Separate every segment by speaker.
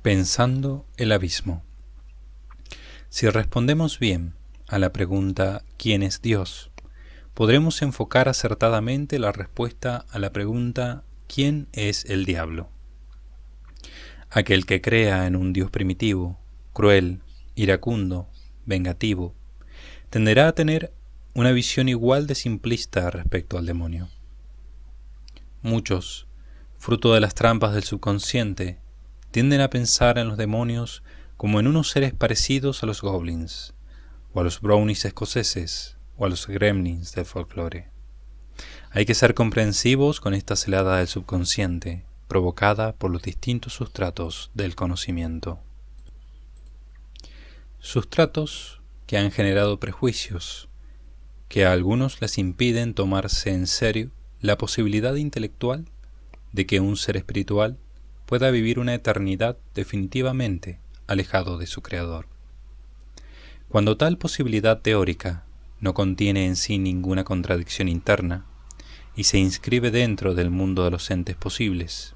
Speaker 1: Pensando el abismo. Si respondemos bien a la pregunta ¿quién es Dios?, podremos enfocar acertadamente la respuesta a la pregunta ¿quién es el diablo? Aquel que crea en un Dios primitivo, cruel, iracundo, vengativo, tenderá a tener una visión igual de simplista respecto al demonio. Muchos, fruto de las trampas del subconsciente, tienden a pensar en los demonios como en unos seres parecidos a los goblins, o a los brownies escoceses, o a los gremlins del folclore. Hay que ser comprensivos con esta celada del subconsciente, provocada por los distintos sustratos del conocimiento. Sustratos que han generado prejuicios, que a algunos les impiden tomarse en serio la posibilidad intelectual de que un ser espiritual pueda vivir una eternidad definitivamente alejado de su Creador. Cuando tal posibilidad teórica no contiene en sí ninguna contradicción interna y se inscribe dentro del mundo de los entes posibles,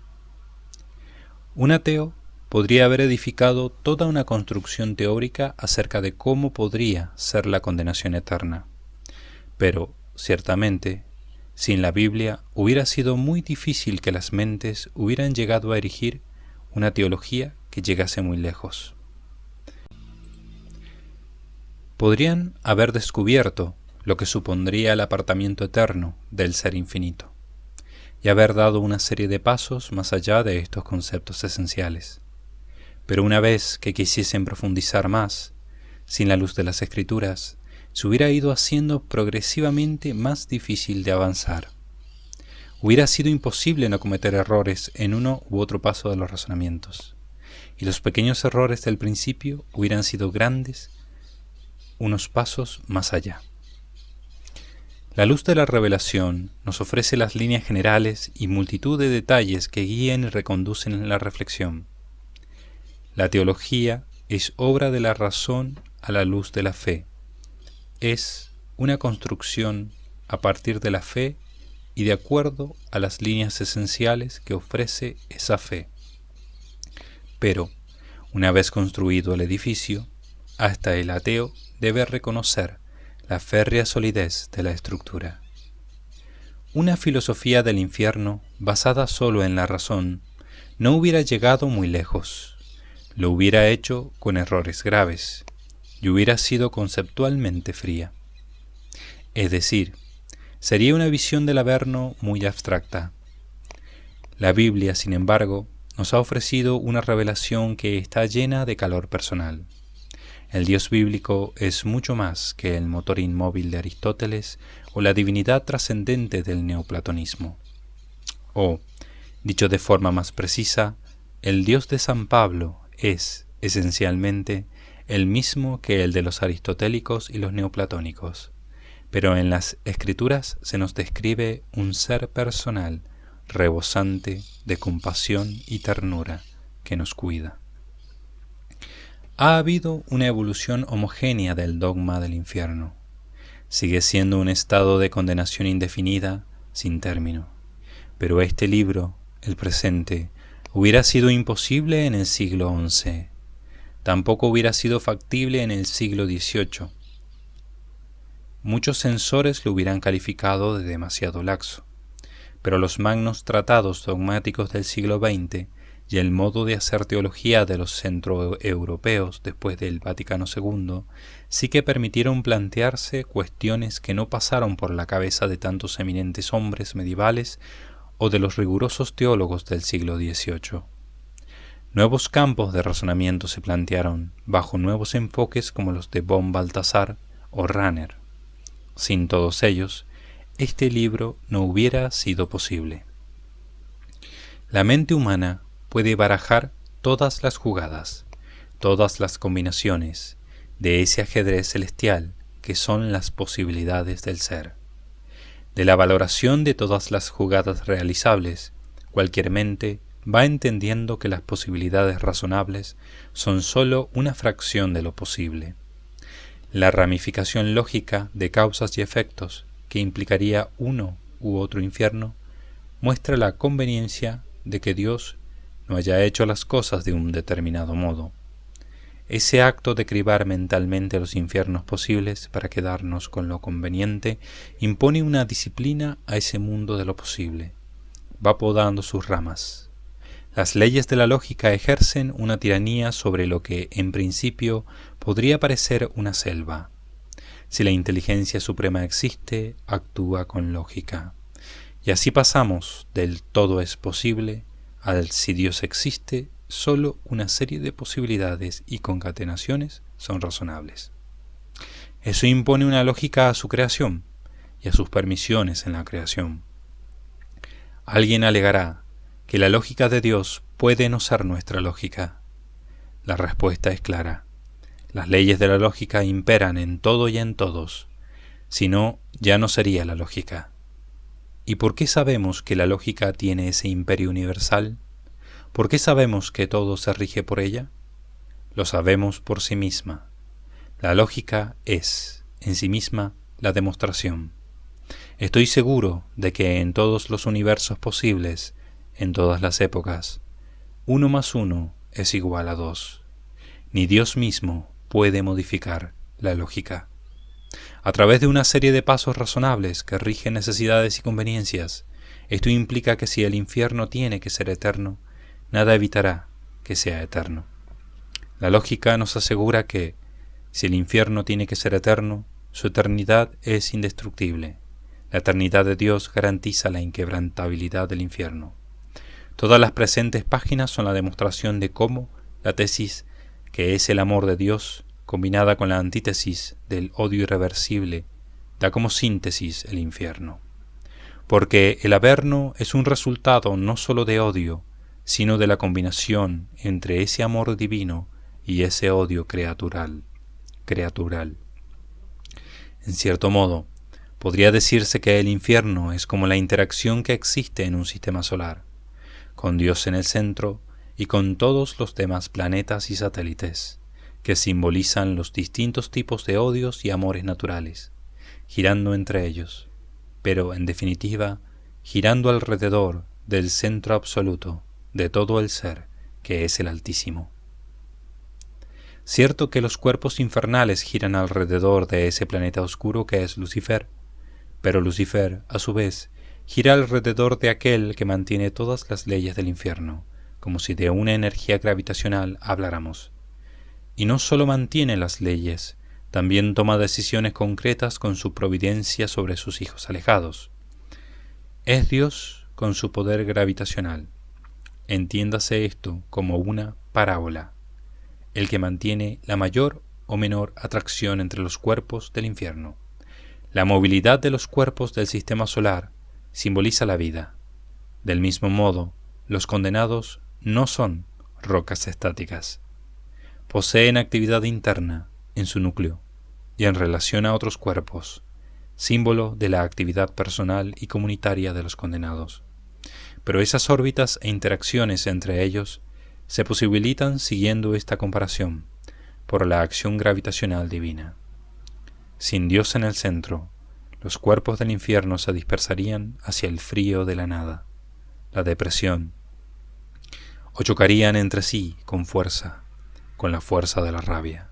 Speaker 1: un ateo podría haber edificado toda una construcción teórica acerca de cómo podría ser la condenación eterna. Pero, ciertamente, sin la Biblia hubiera sido muy difícil que las mentes hubieran llegado a erigir una teología que llegase muy lejos. Podrían haber descubierto lo que supondría el apartamiento eterno del ser infinito, y haber dado una serie de pasos más allá de estos conceptos esenciales. Pero una vez que quisiesen profundizar más, sin la luz de las Escrituras, se hubiera ido haciendo progresivamente más difícil de avanzar. Hubiera sido imposible no cometer errores en uno u otro paso de los razonamientos, y los pequeños errores del principio hubieran sido grandes unos pasos más allá. La luz de la revelación nos ofrece las líneas generales y multitud de detalles que guían y reconducen la reflexión. La teología es obra de la razón a la luz de la fe. Es una construcción a partir de la fe y de acuerdo a las líneas esenciales que ofrece esa fe. Pero, una vez construido el edificio, hasta el ateo debe reconocer la férrea solidez de la estructura. Una filosofía del infierno basada solo en la razón no hubiera llegado muy lejos. Lo hubiera hecho con errores graves y hubiera sido conceptualmente fría. Es decir, sería una visión del Averno muy abstracta. La Biblia, sin embargo, nos ha ofrecido una revelación que está llena de calor personal. El Dios bíblico es mucho más que el motor inmóvil de Aristóteles o la divinidad trascendente del neoplatonismo. O, dicho de forma más precisa, el Dios de San Pablo es, esencialmente, el mismo que el de los aristotélicos y los neoplatónicos, pero en las Escrituras se nos describe un ser personal, rebosante de compasión y ternura, que nos cuida. Ha habido una evolución homogénea del dogma del infierno. Sigue siendo un estado de condenación indefinida, sin término. Pero este libro, el presente, hubiera sido imposible en el siglo XI. Tampoco hubiera sido factible en el siglo XVIII. Muchos censores lo hubieran calificado de demasiado laxo, pero los magnos tratados dogmáticos del siglo XX y el modo de hacer teología de los centroeuropeos después del Vaticano II sí que permitieron plantearse cuestiones que no pasaron por la cabeza de tantos eminentes hombres medievales o de los rigurosos teólogos del siglo XVIII. Nuevos campos de razonamiento se plantearon bajo nuevos enfoques como los de von Balthasar o Rahner. Sin todos ellos, este libro no hubiera sido posible. La mente humana puede barajar todas las jugadas, todas las combinaciones de ese ajedrez celestial que son las posibilidades del ser. De la valoración de todas las jugadas realizables, cualquier mente va entendiendo que las posibilidades razonables son sólo una fracción de lo posible. La ramificación lógica de causas y efectos que implicaría uno u otro infierno muestra la conveniencia de que Dios no haya hecho las cosas de un determinado modo. Ese acto de cribar mentalmente los infiernos posibles para quedarnos con lo conveniente impone una disciplina a ese mundo de lo posible. Va podando sus ramas. Las leyes de la lógica ejercen una tiranía sobre lo que, en principio, podría parecer una selva. Si la inteligencia suprema existe, actúa con lógica. Y así pasamos del todo es posible al si Dios existe, solo una serie de posibilidades y concatenaciones son razonables. Eso impone una lógica a su creación y a sus permisiones en la creación. Alguien alegará que la lógica de Dios puede no ser nuestra lógica. La respuesta es clara. Las leyes de la lógica imperan en todo y en todos, si no, ya no sería la lógica. ¿Y por qué sabemos que la lógica tiene ese imperio universal? ¿Por qué sabemos que todo se rige por ella? Lo sabemos por sí misma. La lógica es, en sí misma, la demostración. Estoy seguro de que en todos los universos posibles, en todas las épocas, 1 más 1 es igual a 2. Ni Dios mismo puede modificar la lógica. A través de una serie de pasos razonables que rigen necesidades y conveniencias, esto implica que si el infierno tiene que ser eterno, nada evitará que sea eterno. La lógica nos asegura que, si el infierno tiene que ser eterno, su eternidad es indestructible. La eternidad de Dios garantiza la inquebrantabilidad del infierno. Todas las presentes páginas son la demostración de cómo la tesis, que es el amor de Dios, combinada con la antítesis del odio irreversible, da como síntesis el infierno. Porque el Averno es un resultado no sólo de odio, sino de la combinación entre ese amor divino y ese odio creatural. En cierto modo, podría decirse que el infierno es como la interacción que existe en un sistema solar, con Dios en el centro y con todos los demás planetas y satélites, que simbolizan los distintos tipos de odios y amores naturales, girando entre ellos, pero en definitiva, girando alrededor del centro absoluto de todo el ser, que es el Altísimo. Cierto que los cuerpos infernales giran alrededor de ese planeta oscuro que es Lucifer, pero Lucifer, a su vez, gira alrededor de aquel que mantiene todas las leyes del infierno, como si de una energía gravitacional habláramos. Y no solo mantiene las leyes, también toma decisiones concretas con su providencia sobre sus hijos alejados. Es Dios con su poder gravitacional. Entiéndase esto como una parábola, el que mantiene la mayor o menor atracción entre los cuerpos del infierno. La movilidad de los cuerpos del sistema solar simboliza la vida. Del mismo modo, los condenados no son rocas estáticas. Poseen actividad interna en su núcleo y en relación a otros cuerpos, símbolo de la actividad personal y comunitaria de los condenados. Pero esas órbitas e interacciones entre ellos se posibilitan siguiendo esta comparación por la acción gravitacional divina. Sin Dios en el centro, los cuerpos del infierno se dispersarían hacia el frío de la nada, la depresión, o chocarían entre sí con fuerza, con la fuerza de la rabia,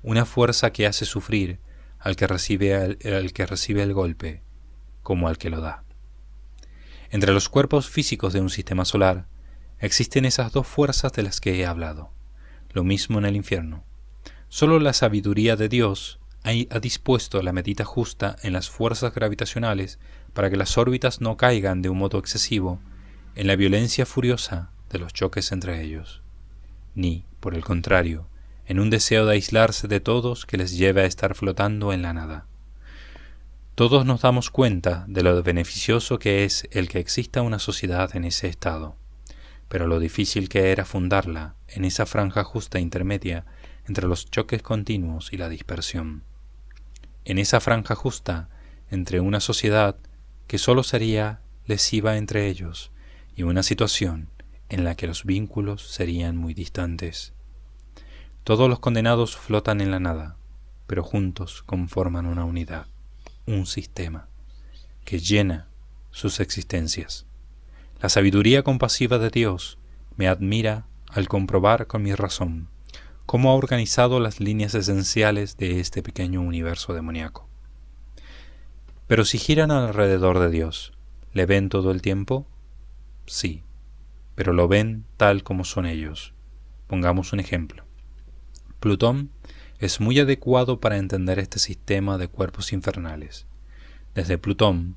Speaker 1: una fuerza que hace sufrir al que recibe el golpe como al que lo da. Entre los cuerpos físicos de un sistema solar existen esas dos fuerzas de las que he hablado, lo mismo en el infierno. Solo la sabiduría de Dios ha dispuesto la medida justa en las fuerzas gravitacionales para que las órbitas no caigan de un modo excesivo en la violencia furiosa de los choques entre ellos, ni, por el contrario, en un deseo de aislarse de todos que les lleve a estar flotando en la nada. Todos nos damos cuenta de lo beneficioso que es el que exista una sociedad en ese estado, pero lo difícil que era fundarla en esa franja justa intermedia entre los choques continuos y la dispersión. En esa franja justa entre una sociedad que sólo sería lesiva entre ellos y una situación en la que los vínculos serían muy distantes. Todos los condenados flotan en la nada, pero juntos conforman una unidad, un sistema, que llena sus existencias. La sabiduría compasiva de Dios me admira al comprobar con mi razón cómo ha organizado las líneas esenciales de este pequeño universo demoníaco. Pero si giran alrededor de Dios, ¿le ven todo el tiempo? Sí, pero lo ven tal como son ellos. Pongamos un ejemplo. Plutón es muy adecuado para entender este sistema de cuerpos infernales. Desde Plutón,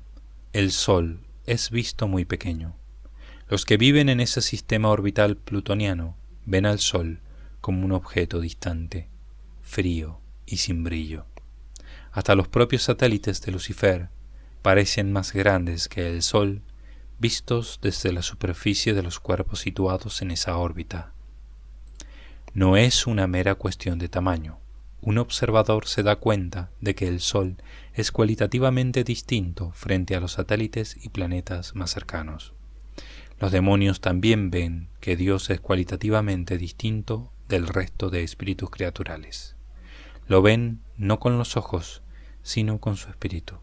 Speaker 1: el Sol es visto muy pequeño. Los que viven en ese sistema orbital plutoniano ven al Sol como un objeto distante, frío y sin brillo. Hasta los propios satélites de Lucifer parecen más grandes que el Sol, vistos desde la superficie de los cuerpos situados en esa órbita. No es una mera cuestión de tamaño. Un observador se da cuenta de que el Sol es cualitativamente distinto frente a los satélites y planetas más cercanos. Los demonios también ven que Dios es cualitativamente distinto del resto de espíritus criaturales. Lo ven no con los ojos, sino con su espíritu.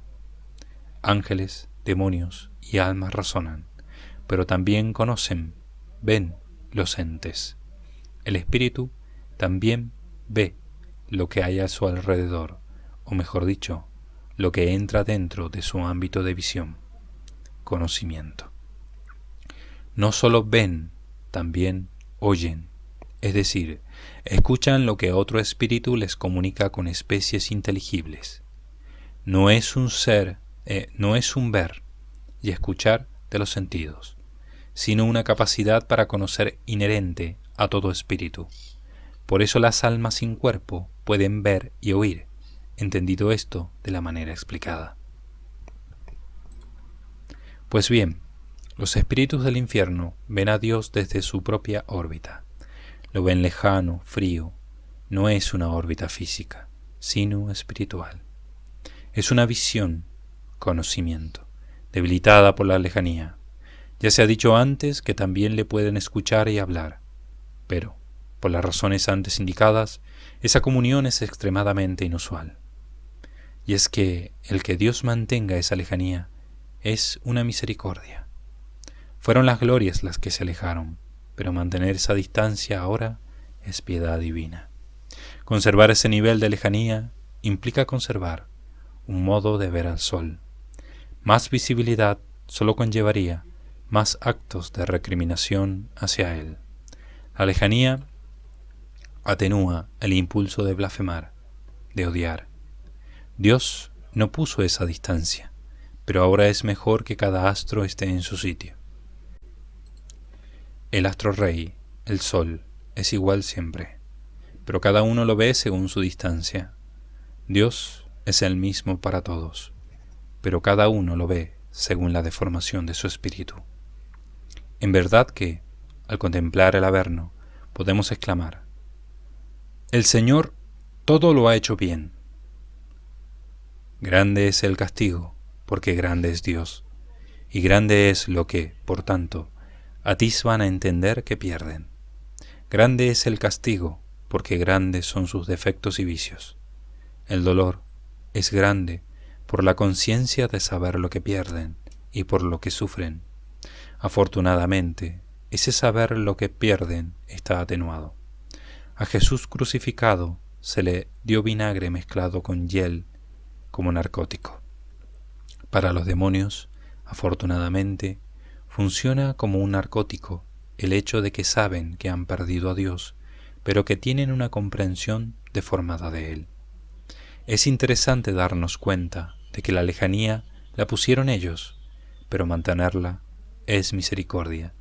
Speaker 1: Ángeles, demonios y almas razonan, pero también conocen, ven los entes. El espíritu también ve lo que hay a su alrededor, o mejor dicho, lo que entra dentro de su ámbito de visión, conocimiento. No solo ven, también oyen, es decir, escuchan lo que otro espíritu les comunica con especies inteligibles. No es un ver y escuchar de los sentidos, sino una capacidad para conocer inherente a todo espíritu. Por eso las almas sin cuerpo pueden ver y oír, entendido esto de la manera explicada. Pues bien, los espíritus del infierno ven a Dios desde su propia órbita. Lo ven lejano, frío. No es una órbita física, sino espiritual. Es una visión, conocimiento, debilitada por la lejanía. Ya se ha dicho antes que también le pueden escuchar y hablar, pero, por las razones antes indicadas, esa comunión es extremadamente inusual. Y es que el que Dios mantenga esa lejanía es una misericordia. Fueron las glorias las que se alejaron, pero mantener esa distancia ahora es piedad divina. Conservar ese nivel de lejanía implica conservar un modo de ver al sol. Más visibilidad solo conllevaría más actos de recriminación hacia él. La lejanía atenúa el impulso de blasfemar, de odiar. Dios no puso esa distancia, pero ahora es mejor que cada astro esté en su sitio. El astro rey, el sol, es igual siempre, pero cada uno lo ve según su distancia. Dios es el mismo para todos, pero cada uno lo ve según la deformación de su espíritu. En verdad que, al contemplar el Averno, podemos exclamar: el Señor todo lo ha hecho bien. Grande es el castigo, porque grande es Dios, y grande es lo que, por tanto, atisban a entender que pierden. Grande es el castigo, porque grandes son sus defectos y vicios. El dolor es grande por la conciencia de saber lo que pierden y por lo que sufren. Afortunadamente, ese saber lo que pierden está atenuado. A Jesús crucificado se le dio vinagre mezclado con hiel como narcótico. Para los demonios, afortunadamente, funciona como un narcótico el hecho de que saben que han perdido a Dios, pero que tienen una comprensión deformada de Él. Es interesante darnos cuenta de que la lejanía la pusieron ellos, pero mantenerla es misericordia.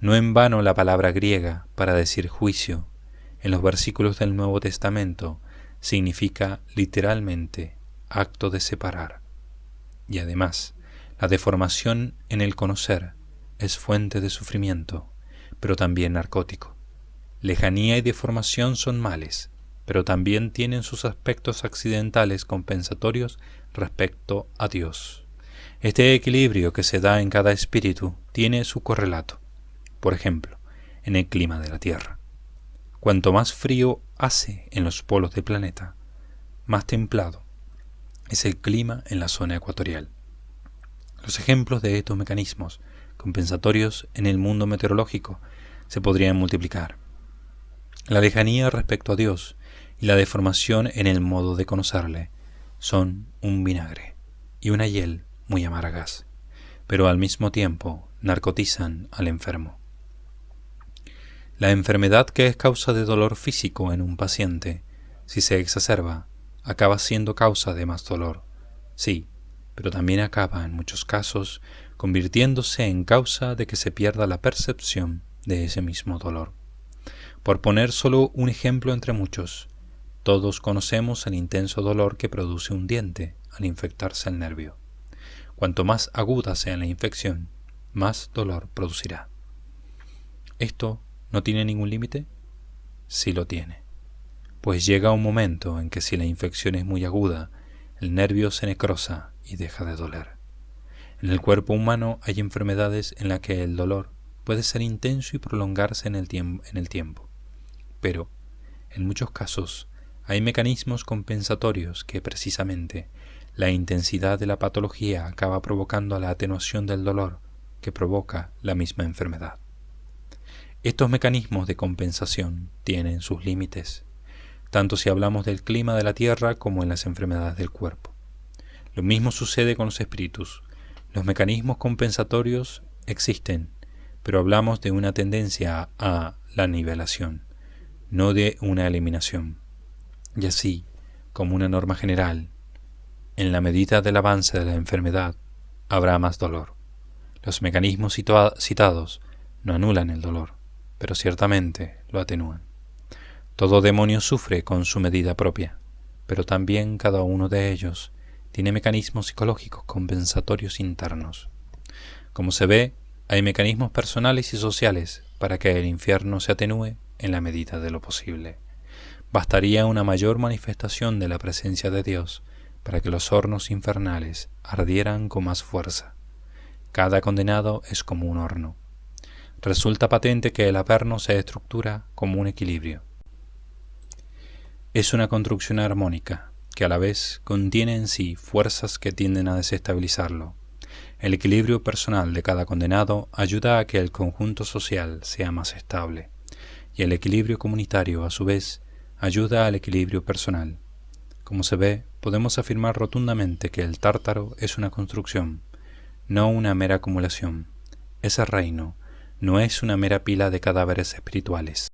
Speaker 1: No en vano la palabra griega para decir juicio en los versículos del Nuevo Testamento significa literalmente acto de separar. Y además, la deformación en el conocer es fuente de sufrimiento, pero también narcótico. Lejanía y deformación son males, pero también tienen sus aspectos accidentales compensatorios respecto a Dios. Este equilibrio que se da en cada espíritu tiene su correlato, por ejemplo, en el clima de la Tierra. Cuanto más frío hace en los polos del planeta, más templado es el clima en la zona ecuatorial. Los ejemplos de estos mecanismos compensatorios en el mundo meteorológico se podrían multiplicar. La lejanía respecto a Dios y la deformación en el modo de conocerle son un vinagre y una hiel muy amargas, pero al mismo tiempo narcotizan al enfermo. La enfermedad que es causa de dolor físico en un paciente, si se exacerba, acaba siendo causa de más dolor, sí, pero también acaba en muchos casos convirtiéndose en causa de que se pierda la percepción de ese mismo dolor. Por poner solo un ejemplo entre muchos, todos conocemos el intenso dolor que produce un diente al infectarse el nervio. Cuanto más aguda sea la infección, más dolor producirá. ¿Esto no tiene ningún límite? Sí lo tiene, pues llega un momento en que si la infección es muy aguda, el nervio se necrosa y deja de doler. En el cuerpo humano hay enfermedades en las que el dolor puede ser intenso y prolongarse en el tiempo, pero en muchos casos hay mecanismos compensatorios que precisamente la intensidad de la patología acaba provocando la atenuación del dolor que provoca la misma enfermedad. Estos mecanismos de compensación tienen sus límites, tanto si hablamos del clima de la tierra como en las enfermedades del cuerpo. Lo mismo sucede con los espíritus. Los mecanismos compensatorios existen, pero hablamos de una tendencia a la nivelación, no de una eliminación. Y así, como una norma general, en la medida del avance de la enfermedad, habrá más dolor. Los mecanismos citados no anulan el dolor, pero ciertamente lo atenúan. Todo demonio sufre con su medida propia, pero también cada uno de ellos tiene mecanismos psicológicos compensatorios internos. Como se ve, hay mecanismos personales y sociales para que el infierno se atenúe en la medida de lo posible. Bastaría una mayor manifestación de la presencia de Dios para que los hornos infernales ardieran con más fuerza. Cada condenado es como un horno. Resulta patente que el Averno se estructura como un equilibrio. Es una construcción armónica que a la vez contiene en sí fuerzas que tienden a desestabilizarlo. El equilibrio personal de cada condenado ayuda a que el conjunto social sea más estable, y el equilibrio comunitario, a su vez, ayuda al equilibrio personal. Como se ve, podemos afirmar rotundamente que el Tártaro es una construcción, no una mera acumulación. Ese reino no es una mera pila de cadáveres espirituales.